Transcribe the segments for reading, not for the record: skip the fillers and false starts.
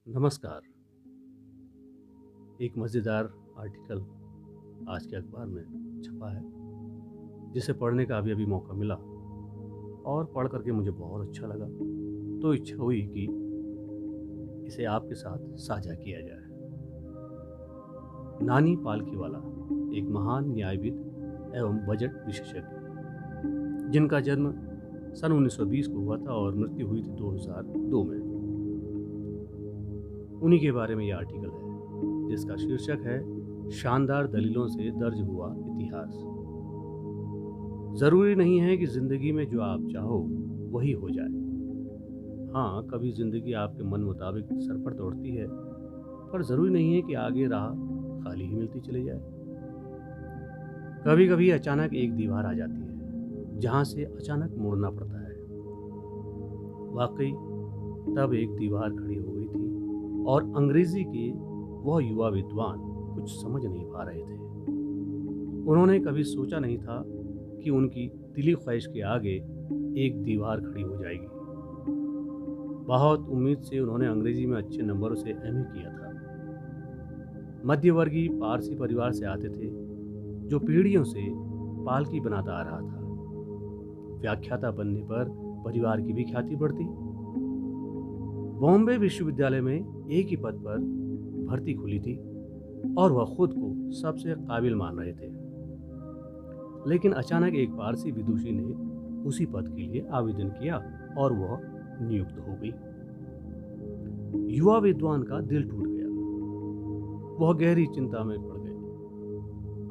नमस्कार। एक मज़ेदार आर्टिकल आज के अखबार में छपा है, जिसे पढ़ने का अभी-अभी मौका मिला और पढ़ कर के मुझे बहुत अच्छा लगा। तो इच्छा हुई कि इसे आपके साथ साझा किया जाए। नानी पालकीवाला एक महान न्यायविद एवं बजट विशेषज्ञ, जिनका जन्म सन 1920 को हुआ था और मृत्यु हुई थी 2002 में। उन्हीं के बारे में यह आर्टिकल है, जिसका शीर्षक है शानदार दलीलों से दर्ज हुआ इतिहास। जरूरी नहीं है कि जिंदगी में जो आप चाहो वही हो जाए। हाँ, कभी जिंदगी आपके मन मुताबिक सर पर दौड़ती है, पर जरूरी नहीं है कि आगे राह खाली ही मिलती चली जाए। कभी कभी अचानक एक दीवार आ जाती है, जहां से अचानक मुड़ना पड़ता है। वाकई तब एक दीवार खड़ी हो गई थी और अंग्रेजी के वह युवा विद्वान कुछ समझ नहीं पा रहे थे। उन्होंने कभी सोचा नहीं था कि उनकी दिली ख्वाहिश के आगे एक दीवार खड़ी हो जाएगी। बहुत उम्मीद से उन्होंने अंग्रेजी में अच्छे नंबरों से एमए किया था। मध्यवर्गीय पारसी परिवार से आते थे, जो पीढ़ियों से पालकी बनाता आ रहा था। व्याख्याता बनने पर परिवार की भी ख्याति बढ़ती। बॉम्बे विश्वविद्यालय में एक ही पद पर भर्ती खुली थी और वह खुद को सबसे काबिल मान रहे थे। लेकिन अचानक एक पारसी विदुषी ने उसी पद के लिए आवेदन किया और वह नियुक्त हो गई। युवा विद्वान का दिल टूट गया। वह गहरी चिंता में पड़ गए।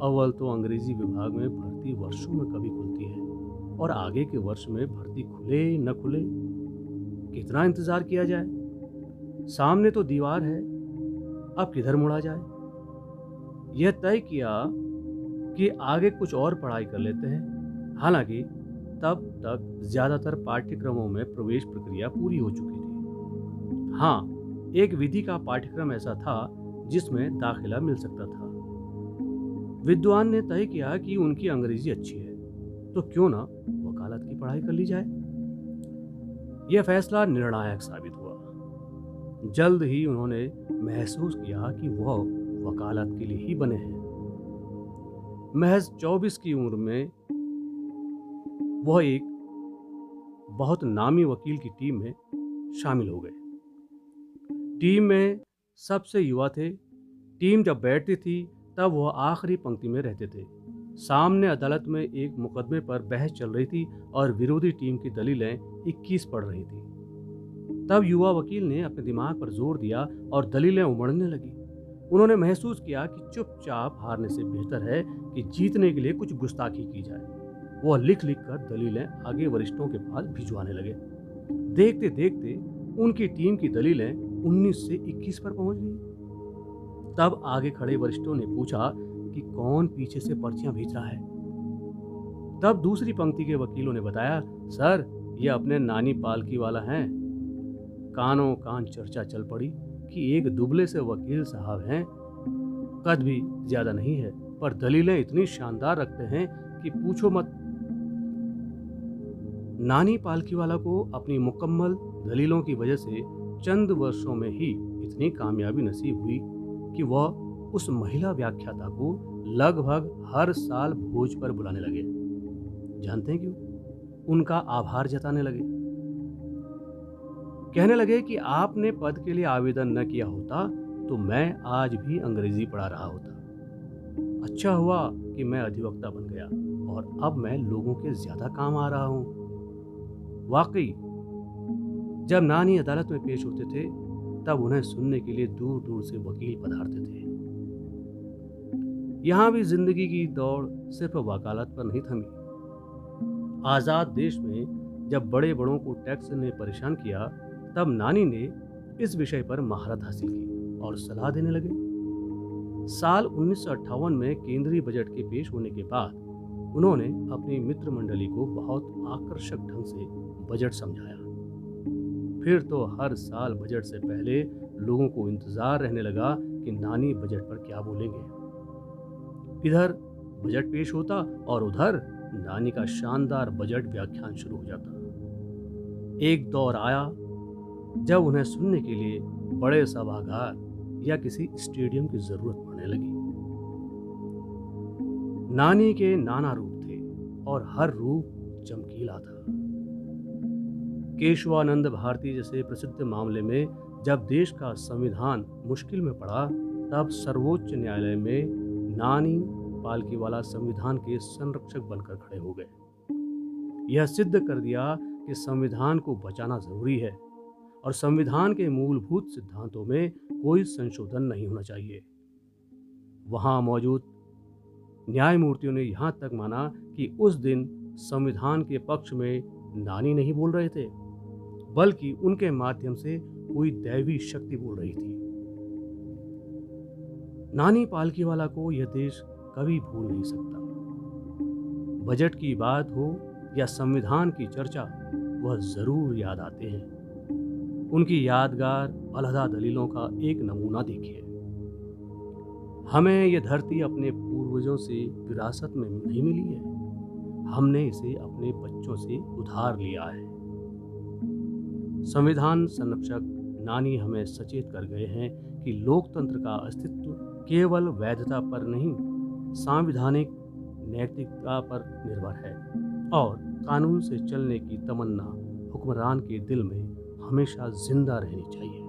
अव्वल तो अंग्रेजी विभाग में भर्ती वर्षों में कभी खुलती है और आगे के वर्ष में भर्ती खुले न खुले, कितना इंतजार किया जाए। सामने तो दीवार है, अब किधर मुड़ा जाए। यह तय किया कि आगे कुछ और पढ़ाई कर लेते हैं। हालांकि तब तक ज्यादातर पाठ्यक्रमों में प्रवेश प्रक्रिया पूरी हो चुकी थी। हाँ, एक विधि का पाठ्यक्रम ऐसा था जिसमें दाखिला मिल सकता था। विद्वान ने तय किया कि उनकी अंग्रेजी अच्छी है, तो क्यों ना वकालत की पढ़ाई कर ली जाए। यह फैसला निर्णायक साबित हुआ। जल्द ही उन्होंने महसूस किया कि वह वकालत के लिए ही बने हैं। महज 24 की उम्र में वह एक बहुत नामी वकील की टीम में शामिल हो गए। टीम में सबसे युवा थे। टीम जब बैठती थी तब वह आखिरी पंक्ति में रहते थे। सामने अदालत में एक मुकदमे पर बहस चल रही थी और विरोधी टीम की दलीलें 21 पढ़ रही थी। तब युवा वकील ने अपने दिमाग पर जोर दिया और दलीलें उमड़ने लगी। उन्होंने महसूस किया कि चुपचाप हारने से बेहतर है कि जीतने के लिए कुछ गुस्ताखी की जाए। वह लिख लिख कर दलीलें आगे वरिष्ठों के पास भिजवाने लगे। देखते देखते उनकी टीम की दलीलें 19 से 21 पर पहुंच गई। तब आगे खड़े वरिष्ठों ने पूछा कि कौन पीछे से पर्चियां भेज रहा है। तब दूसरी पंक्ति के वकीलों ने बताया, सर, ये अपने नानी पालकी वाला हैं। कानों कान चर्चा चल पड़ी कि एक दुबले से वकील साहब हैं, कद भी ज्यादा नहीं है, पर दलीलें इतनी शानदार रखते हैं कि पूछो मत। नानी पालकीवाला को अपनी मुकम्मल दलीलों की वजह से चंद वर्षों में ही इतनी कामयाबी नसीब हुई कि वह उस महिला व्याख्याता को लगभग हर साल भोज पर बुलाने लगे। जानते हैं क्यों? उनका आभार जताने लगे। कहने लगे कि आपने पद के लिए आवेदन न किया होता तो मैं आज भी अंग्रेजी पढ़ा रहा होता। अच्छा हुआ कि मैं अधिवक्ता बन गया और अब मैं लोगों के ज्यादा काम आ रहा हूं। वाकई जब नानी अदालत में पेश होते थे तब उन्हें सुनने के लिए दूर दूर से वकील पधारते थे। यहां भी जिंदगी की दौड़ सिर्फ वकालत पर नहीं थमी। आजाद देश में जब बड़े बड़ों को टैक्स ने परेशान किया, तब नानी ने इस विषय पर महारत हासिल की और सलाह देने लगे। साल 1958 में केंद्रीय बजट के पेश होने के बाद उन्होंने अपनी मित्र मंडली को बहुत आकर्षक ढंग से बजट समझाया। फिर तो हर साल बजट से पहले लोगों को इंतजार रहने लगा कि नानी बजट पर क्या बोलेंगे। इधर बजट पेश होता और उधर नानी का शानदार बजट व्याख्यान शुरू हो जाता। एक दौर आया जब उन्हें सुनने के लिए बड़े सभागार या किसी स्टेडियम की जरूरत पड़ने लगी। नानी के नाना रूप थे और हर रूप चमकीला था। केशवानंद भारती जैसे प्रसिद्ध मामले में जब देश का संविधान मुश्किल में पड़ा, तब सर्वोच्च न्यायालय में नानी पालकीवाला संविधान के संरक्षक बनकर खड़े हो गए। यह सिद्ध कर दिया कि संविधान को बचाना जरूरी है और संविधान के मूलभूत सिद्धांतों में कोई संशोधन नहीं होना चाहिए। वहां मौजूद न्यायमूर्तियों ने यहां तक माना कि उस दिन संविधान के पक्ष में नानी नहीं बोल रहे थे, बल्कि उनके माध्यम से कोई दैवी शक्ति बोल रही थी। नानी पालकीवाला को यह देश कभी भूल नहीं सकता। बजट की बात हो या संविधान की चर्चा, वह जरूर याद आते हैं। उनकी यादगार अलहदा दलीलों का एक नमूना देखिए। हमें यह धरती अपने पूर्वजों से विरासत में नहीं मिली है, हमने इसे अपने बच्चों से उधार लिया है। संविधान संरक्षक नानी हमें सचेत कर गए हैं कि लोकतंत्र का अस्तित्व केवल वैधता पर नहीं, सांविधानिक नैतिकता पर निर्भर है और कानून से चलने की तमन्ना हुक्मरान के दिल में हमेशा जिंदा रहनी चाहिए।